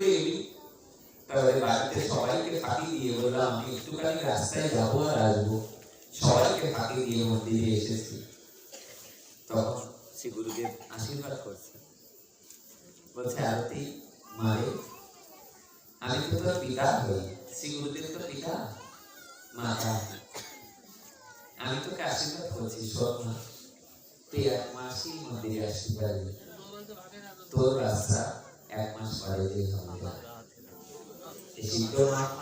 তাহলে বাড়িতে সবাইকে ফাঁকি দিয়ে বললাম আমি একটুখানি রাস্তায় যাবো আর আসবো, সবাইকে ফাঁকি দিয়ে মন্দিরে এসেছি। তখন শ্রী গুরুদেব আশীর্বাদ করছে, বলছে আরতি মারে আমি তো তোর পিতা হই, শ্রী গুরুদেব তো পিতা মাতা, আমি তোকে আশীর্বাদ করছি, শোন না তুই 1 মাসই মন্দিরে আসতে পারবি, তোর রাস্তা 1 মাস পরে দিয়ে হবে।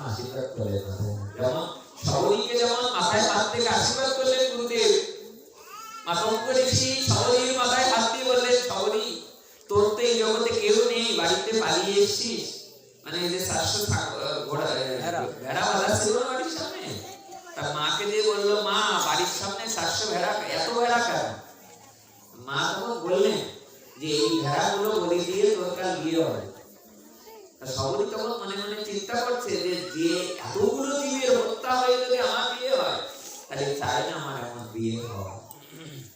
আশীর্বাদ করলেন যেমন সবরীকে যেমন মাথায় হাত থেকে আশীর্বাদ করলেন গুরুদেব, মাতঙ্গ ঋষি সবরীর মাথায় হাত দিয়ে বললেন সবরী তোর তো এই জগতে কেউ নেই, বাড়িতে পালিয়ে এসেছিস, মানে এই যে 700 ভেড়া বাঁধা ছিল না বাড়ির সামনে, তার মাকে দিয়ে বললো মা বাড়ির সামনে 700 ভেড়া, এত ভেড়া কেন? মা তখন বললেন যে এই ভেড়াগুলো বলি দিয়ে তোর কাল বিয়ে হবে। সবরী তখন মনে মনে চিন্তা করছে যে যে এতগুলো জীবের হত্যা হয়ে যদি আমার বিয়ে হয় তাহলে চাই না আমার এমন বিয়ে হয়।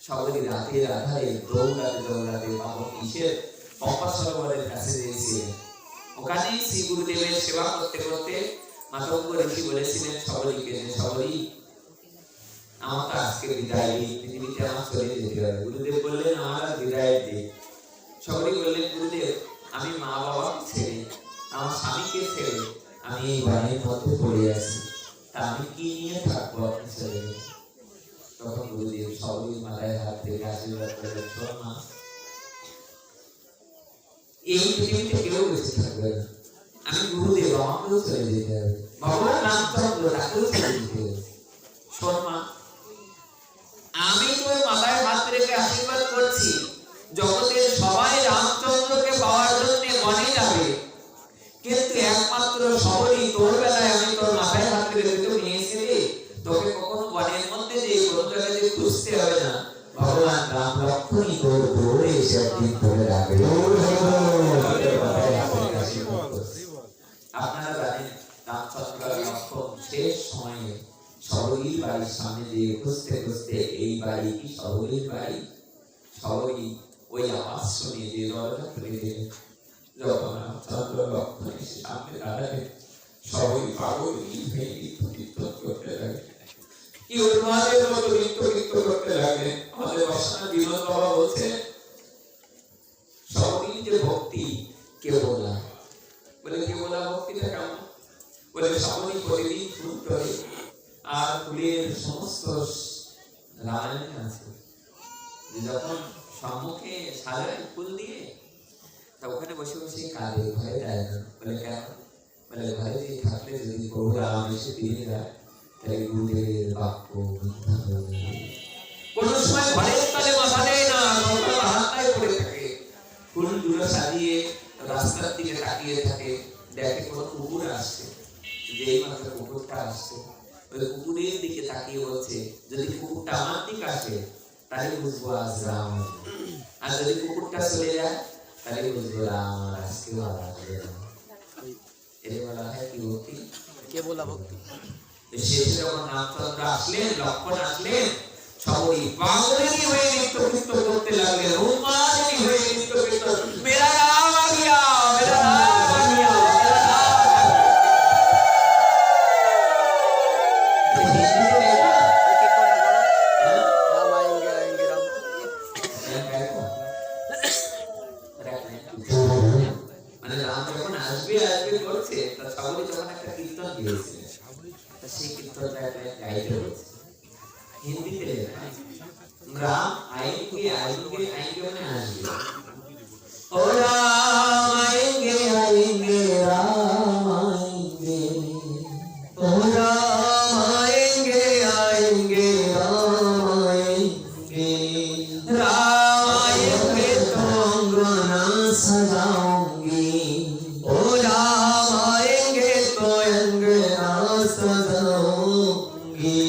সবরী রাতের আধারে দৌড়াতে দৌড়াতে বাবা কিসের পম্পা সরোবরের কাছে গিয়েছিলেন। ওখানে শ্রী গুরুদেবের সেবা করতে করতে মাতঙ্গ ঋষি বলেছিলেন সবরীকে যে সবরী আমার তো আজকে বিদায় দিন, পৃথিবীতে আমার চলে যেতে হবে। গুরুদেব বললেন আমার আর বিদায় দিন। সবরী বললেন গুরুদেব আমি মা বাবাকে ছেড়ে আমার স্বামীকে ছেড়ে আমি এই বাড়ির মধ্যে পড়ে আছি, তা আমি কি নিয়ে থাকবো আপনি ছেড়ে? তখন গুরুদেব সবরীর মাথায় হাত রেখে আশীর্বাদ করলেন শোন মা এই পৃথিবীতে কেউ বেঁচে থাকবে না, আমি গুরুদেব আমাকেও চলে যেতে হবে, ভগবান রামচন্দ্র তাকেও চলে যেতে হবে। শোন মা আমি তোর মাথায় হাত রেখে আশীর্বাদ করছি, জগতের সবাই রামচন্দ্রকে পাওয়ার জন্য বনে যাবে, কিন্তু একমাত্র সবরী তোর বেলায় আমি তোর মাথায় হাত রেখে তোকে নিয়েছিলি, তোকে কখনো বনের মধ্যে যে কোনো জায়গায় খুঁজতে হবে না, ভগবান রাম লক্ষ্মণই তোর দৌড়ে এসে একদিন ধরে রাখবে। আপনারা জানেন রামচন্দ্র লক্ষ্মণ শেষ সময়ে সবরীর বাড়ির সামনে দিয়ে খুঁজতে খুঁজতে এই বাড়ি কি সবরীর বাড়ি, সবরী ওই আওয়াজ শুনে যে দরজা খুলে দিলেন। যখন রামচন্দ্র লক্ষ্মণ এসে সামনে দাঁড়ালেন সবরী পাগল হয়ে নৃত্য করতে লাগলেন, কি উন্মাদের মতো নৃত্য করতে লাগলেন। আমাদের বর্ষা বিনোদ বাবা বলছে সবরীর যে ভক্তি কে বললাম, বলে কে বলা ভক্তিটা কেমন? বলে সবরী প্রতিদিন ফুল তোলে আর ফুলের সমস্ত রামায়ণে আছে যখন সম্মুখে সাজায় ফুল দিয়ে তা ওখানে বসে বসে কাঁদে, ভয়ে যায় না। বলে কেন? বলে ভয়ে যে থাকলে যদি প্রভু রাম এসে ফিরে যায় তাহলে গুরুদেবের বাক্য মিথ্যা হয়ে যাবে। কোন সময় ঘরের তলে মাথা দেয় না, হাতটাই পড়ে থাকে, ফুলগুলো সাজিয়ে রাস্তার দিকে তাকিয়ে থাকে, দেখে কোনো কুকুর আসছে, যেই মাত্র কুকুরটা আসছে ওই কুকুরের দিকে তাকিয়ে বলছে যদি কুকুরটা আমার দিকে আসে তাহলে বুঝবো আজ রাম, আর যদি কুকুরটা চলে যায় তাহলে বুঝবো রাম আজকে আসবে না। এর বলা হয় কি ভক্তি? কে বলা ভক্তি? শেষে যখন রামচন্দ্র আসলেন, লক্ষ্মণ আসলেন, সবরী পাগলিনী হয়ে নৃত্য করতে লাগলেন, উন্মাদিনী হয়ে নৃত্য করতে, মেরা রাম আ গয়া, মেরা রাম আ গয়া, মেরা রাম। মানে রাম যখন আসবে আসবে করছে, তা সবরী যখন একটা কীর্তন গিয়েছিলেন, তা সেই কীর্তনটা গাইতে হচ্ছে হিন্দিতে লেখা, রাম আएंगे आएंगे आएंगे মানে আসবে, ও রাম आएंगे आएंगे राम आएंगे, ও রাम आएंगे आएंगे राम आएंगे, राम आएंगे तो अंगना सजाऊंगी, ओ राम आएंगे तो अंगना सजाऊंगी,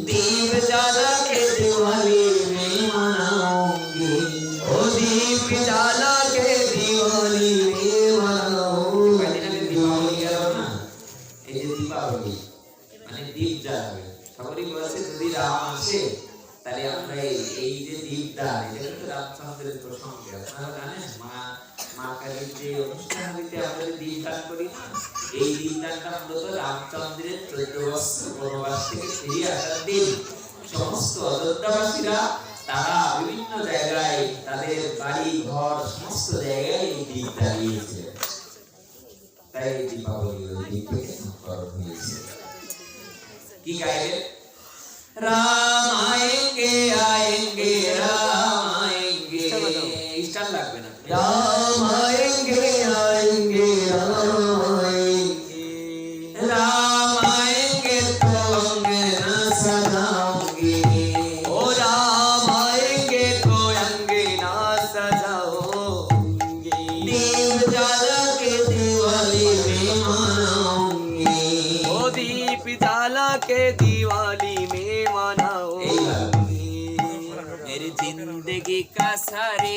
दीप जला के दिवाली में मनाऊंगी, ओ दीप जला के दिवाली में मनाऊंगी। दीपावली গেল না, এই যে দীপাবলি মানে দীপ জ্বালাবে। সবরী বলছে যদি রাম আসে তাহলে আমরা এই যে দীপদান, এটা কিন্তু রামচন্দ্রের প্রসঙ্গে আপনারা জানেন, মা কালীর যে অনুষ্ঠান হইতে আমরা দীপ দীপদান করি না, এই দীপদানটা মূলত রামচন্দ্রের 14 বছর বনবাস থেকে ফিরে আসার দিন সমস্ত অযোধ্যাবাসীরা তারা বিভিন্ন জায়গায় তাদের বাড়ি ঘর সমস্ত জায়গায় এই দীপ জ্বালিয়েছিলেন। তাই দীপাবলি ওই দিন থেকে নামকরণ হয়েছে। কি গাইলেন? রাম আয়েঙ্গে আয়েঙ্গে রাম আয়েঙ্গে, স্টার লাগবে না। রাম আয়েঙ্গে আয়েঙ্গে রাম আয়েঙ্গে, রাম আয়েঙ্গে তো अंगना सजाओगे, ओ राम आएंगे तो अंगना सजाओगे, दीप जला के दिवाली में मनाओगे, ओ दीप जला के दिवाली में मनाओगे, मेरी जिंदगी का सारे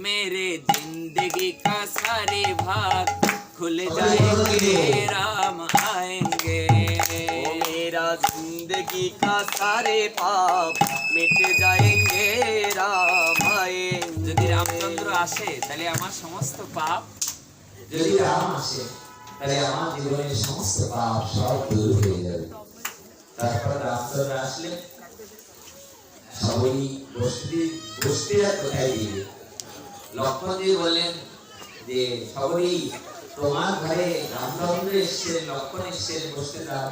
मेरे जिंदगी का सारे भाग खुल जाएंगे राम आएंगे, ओ मेरा जिंदगी का सारे पाप मिट जाएंगे राम आएंगे। যদি রামচন্দ্র আসে তাহলে আমার সমস্ত পাপ, যদি রাম আসে তাহলে আমার জীবনের সমস্ত পাপ সব দূর হয়ে যাবে। তারপর রামচন্দ্র আসলে সবাই বসতিরা কোথায় দিবে? লক্ষ্মণজি বললেন যে সবাই তোমার ঘরে রামচন্দ্র এসছেন, লক্ষ্মণ এসছেন, বসতে দাও।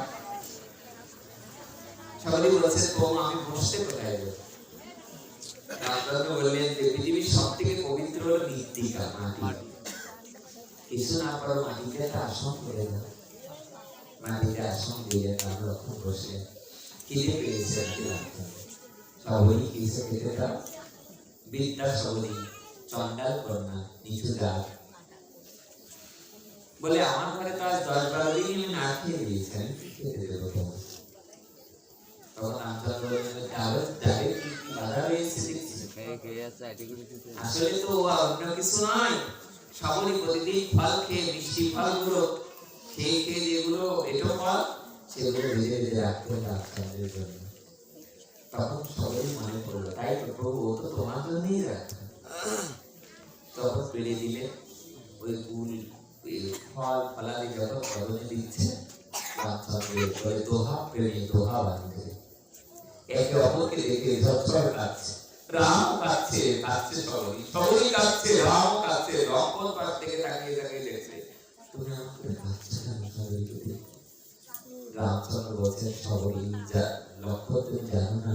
সবাই বলছে তোমা আমি বসতে কোথায় যাবো? রামচন্দ্র বললেন যে পৃথিবীর সব থেকে পবিত্র হলো মৃত্তিকা, মাটি। কিছু না করো মাটিতে একটা আসন করে দাও। মাটিতে আসন দিয়ে রাম লক্ষ্মণ বসলেন। খিদে পেয়েছে আর কি রামচন্দ্র, সবাই কিছু খেতে দাও। বিদ্যা সবরী চন্ডাল কন্যা নিচু দাগ বলে আমার ঘরে তো আজ 10-12 দিন আমি না খেয়ে দিয়েছি, খেতে দেবো তোমার। তখন রামচন্দ্র বললেন যাবে কি বাধা রয়েছে দেখছি। আসলে তো অন্য কিছু নয়, সবরই প্রতিদিন ফল খেয়ে মিষ্টি ফলগুলো খেয়ে খেয়ে যেগুলো এটো ফল সেগুলো ভেজে ভেজে রাখতে রামচন্দ্রের জন্য। তখন সবাই মনে পড়লো তাই তো প্রভু ও তো তোমার জন্যই রাখা। তখন পেরে দিলে ওই ফুল ফল ফলাদি যত ফলনে দিচ্ছে রামচন্দ্রের করে দোহা প্রেমী দোহা বাঁধবে, একে অপরকে দেখে ঝরঝর কাঁদছে। রাম কাঁদছে, কাঁদছে সবরই, সবরই কাঁদছে, রাম কাঁদছে। লক্ষ্মণ পাশ থেকে তাকিয়ে তাকিয়ে দেখছে, তুমি আমাকে কাঁদছো কেন সবরই? যদি রামচন্দ্র বলছেন সবরই লক্ষ্মণ তুমি জানো না,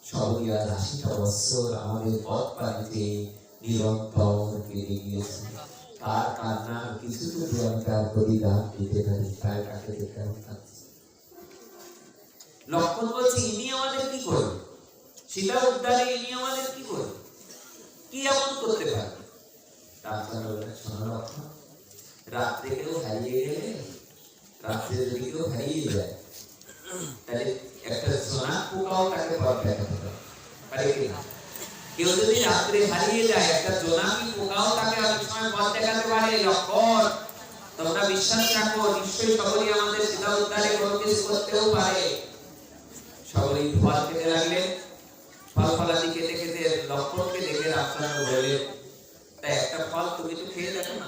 সবরই আজ 80টা বছর আমাদের পথ পানিতে নিরন্তর কেটে গিয়েছে। তার কান্নার কিছু যদি আমি তার পরিদান দিতে পারি, তার কাছে দেখতে আমি কাঁদছি। লক্ষ্মণ বলছে ইনি আমাদের কি করবে? সীতা উদ্ধারে ইনি আমাদের কি করবে? কি এমন করতে পারবে? রামচন্দ্র বললেন শোনো লক্ষ্মণ, রাত্রে কেউ হারিয়ে গেলে, রাত্রে যদি কেউ হারিয়ে যায় তাহলে একটা সোনার পোকাও তাকে পথ দেখাতে পারে কিনা? কেউ যদি রাত্রে হারিয়ে যায় একটা জোনাকি পোকাও তাকে অনেক সময় পথ দেখাতে পারে। লক্ষ্মণ তোমরা বিশ্বাস রাখো, নিশ্চয়ই সবরই আমাদের সীতা উদ্ধারে কোনো কিছু করতেও পারে। সবরই ফল খেতে লাগলেন, ফল ফলাদি খেতে খেতে লক্ষ্মণকে দেখে রামচন্দ্র বললেন তাই একটা ফল তুমি তো খেয়ে দেখো না।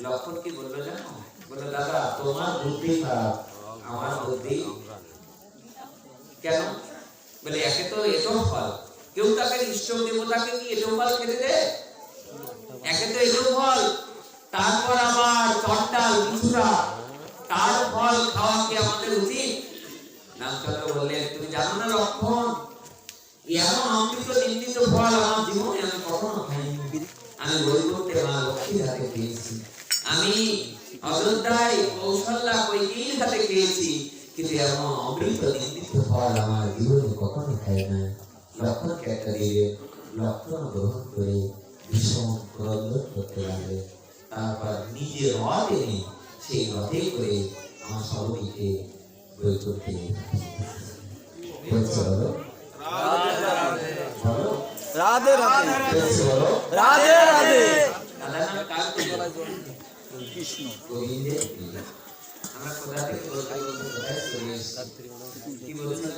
লক্ষ্মণ কি বললো জানো? বললো দাদা তোমার বুদ্ধি খারাপ, আমার বুদ্ধি কেন? বলে একে তো এটো ফল, কেউ তাকে ইষ্ট দেবতাকে কি এটো ফল খেতে দেয়? একে তো এটো ফল, তারপর আবার চন্ডাল কিছুরা, তার ফল খাওয়া কি আমাদের উচিত? রামচন্দ্র বললেন তুমি জানো না লক্ষ্মণ, এমন অমৃত নিন্দিত ফল আমার জীবনে আমি কখনো খাইনি। আমি বৈকুণ্ঠে মা লক্ষ্মীর হাতে খেয়েছি, আমি অযোধ্যায় কৌশল্যা কৈকেয়ীর হাতে খেয়েছি, কিন্তু এমন অমৃত নিন্দিত ফল আমার জীবনে কখনো খাই না। লক্ষ্মণকে একটা দিয়ে লক্ষ্মণ গ্রহণ করে ভীষণ ক্রন্দন করতে লাগলে। তারপর নিজে রথ এনে সেই রথে করে আমার সবরীকে বৈকুণ্ঠে বলছে বলো রাধে রাধে রাধে রাধে। দাদার নাম কার? কৃষ্ণ গোবিন্দে। আমরা কোথা থেকে কোথায় চলে এসেছি? কি বলছেন?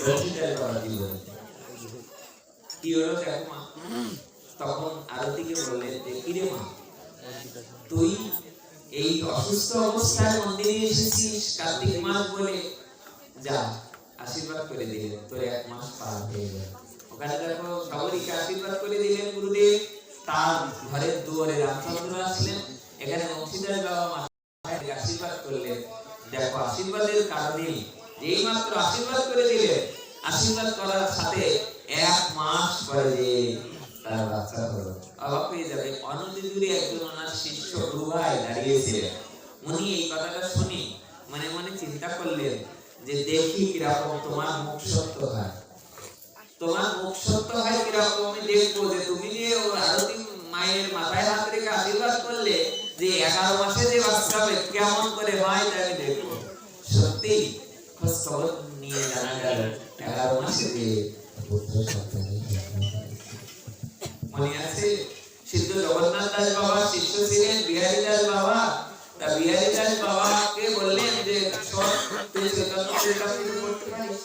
বক্তৃতার বাবা জীবন কি হলো দেখো মা, তুই এই অসুস্থ অবস্থায় মন্দিরে এসেছিস কার্তিক মাস বলে, যা আশীর্বাদ করে দিলেন, তোর 1 মাস পার হয়ে গেল। ওখানে দেখো সবরীকে আশীর্বাদ করে দিলেন গুরুদেব। তার ঘরের দুয়ারে রামচন্দ্র আসলেন, এখানে বংশীধর বাবা মাকে আশীর্বাদ করলেন। দেখো আশীর্বাদের কারণে যেই মাত্র আশীর্বাদ করে দিলেন, আশীর্বাদ করার সাথে 1 মাস পরে যে তার বাচ্চা হলো। অবাক হয়ে যাবে। অনতি দূরে একজন ওনার শিষ্য গুরুভাই দাঁড়িয়েছিলেন। উনি এই কথাটা শুনি মনে মনে চিন্তা করলেন যে দেখি কিরকম তোমার মুখ সত্য হয়, তোমার মুখ সত্য হয় কিরকম আমি দেখবো। যে তুমি যে আরতি মায়ের মাথায় হাত রেখে আশীর্বাদ করলে, যে 11 মাসে যে বাচ্চা হবে কেমন করে হয় তা আমি দেখবো। সত্যি খোঁজ খবর নিয়ে জানা গেল 11 মাসে যে পুত্র সন্তান। মনে আছে সিদ্ধ জগন্নাথ দাস বাবা শিষ্য ছিলেন বিহারী দাস বাবা। তা বিহারী দাস বাবাকে বললেন যে শোন, তুই চৈতন্য চরিতামৃত পড়তে পারিস?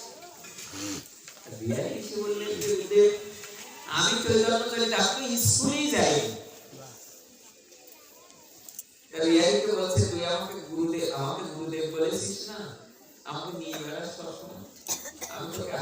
বিহারী এসে বললেন যে গুরুদেব, আমি চৈতন্য চরিতামৃত স্কুলেই যাইনি। তা বিহারীকে বলছে, তুই আমাকে গুরুদেব বলেছিস না, আমাকে নিয়ে বেড়াস সবসময়, আমি তোকে